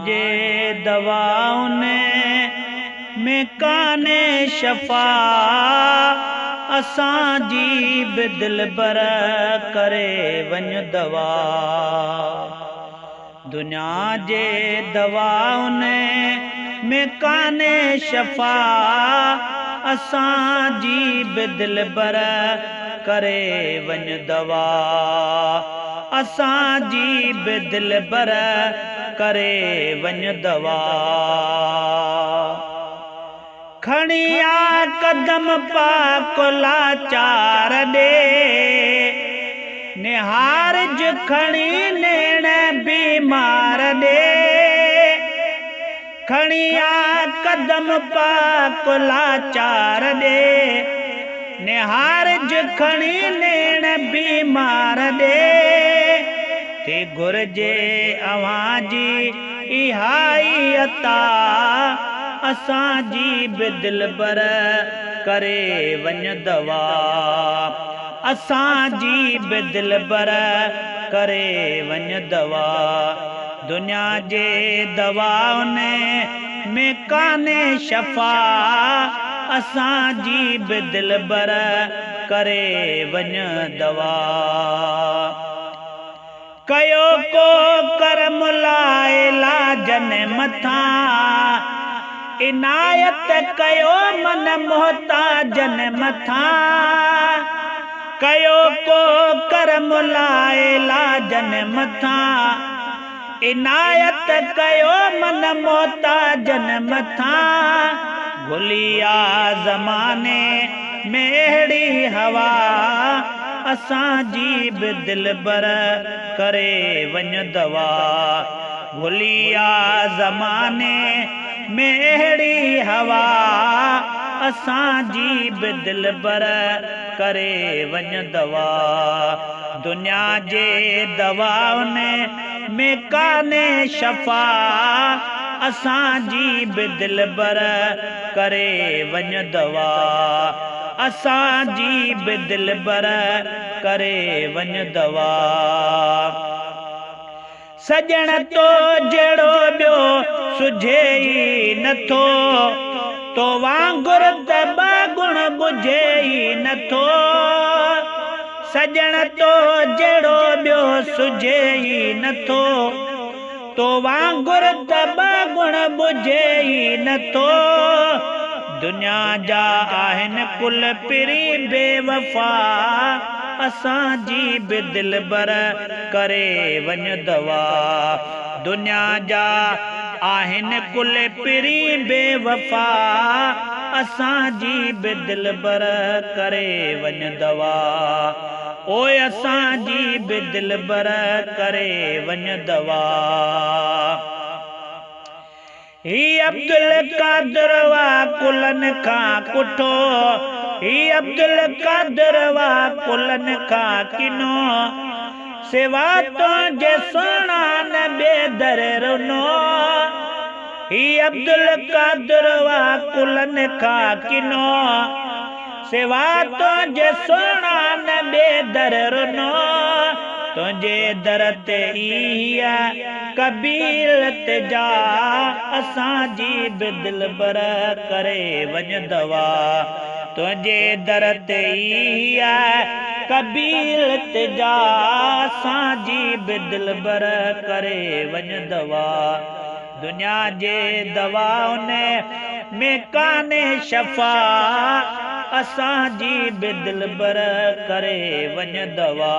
जे दवाउनि में काने शफ़ा असांजी बि दिलबर करे वञ दवा। दुनिया जे दवाउनि में काने शफ़ा असांजी बि दिलबर करे वञ दवा। असांजी बि दिलबर करे वञ दवा। खणी आ कदम पाक लाचार ॾे निहारज खणी नेण बीमार ॾे। खणी आ कदम पाक लाचार ॾे निहारज खणी नेण बीमार ॾे। ते घुर्जे अव्हांजी इहाई अता असांजी बि दिलबर करे वञ दवा। असांजी बि दिलबर करे वञ दवा। दुनिया जे दवाउनि में काने शफ़ा असांजी बि दिलबर करे वञ दवा। कयो को करम लाए लाजन मथां इनायत कयो मन मोहताजन मथां। कयो को करम लाए लाजन मथां इनायत कयो मन मोहताजन मथां। भुलिया ज़माने में अहिड़ी हवा असांजी बि दिलबर करे वञ दवा। भुलिया ज़माने में अहिड़ी हवा असांजी बि दिलबर करे वञ दवा। दुनिया जे दवाउनि में काने शफ़ा असांजी बि दिलबर करे वञ दवा। असांजी बि दिलबर करे वञ दवा। सजण तो जहिड़ो ॿियो सुझे ई नथो तो वांगुर त ॿ गुण बुझे ई नथो। सजण तो जहिड़ो ॿियो सुझे ई नथो तो वांगुर त ॿ गुण बुझे ई नथो। दुनिया जा आहिनि कुल पिरी बेवफ़ा असांजी बि दिलबर करे वञ दवा। दुनिया जा आहिनि कुल पिरी बेवफ़ा असांजी बि दिलबर करे वञ दवा। ओए असांजी बि दिलबर करे वञ दवा। ही अब्दुल कादिर वा कुलन खां कुठो ही अब्दुल कादिर वा कुलन खां किनो सिवा तुंहिंजे सोना न बेदर रुनो। ही अब्दुल कादिर वा कुलन खां किनो सिवा तुंहिंजे सोना न बेदर रुनो। तुंहिंजे दर ते इहा कबीलत जा असांजी बि दिलबर करे वञ दवा। तुंहिंजे दर ते इहा कबीलत जा असांजी बि दिलबर करे वञ दवा। दुनिया जे दवाउनि में काने शफ़ा असांजी बि दिलबर करे वञ दवा।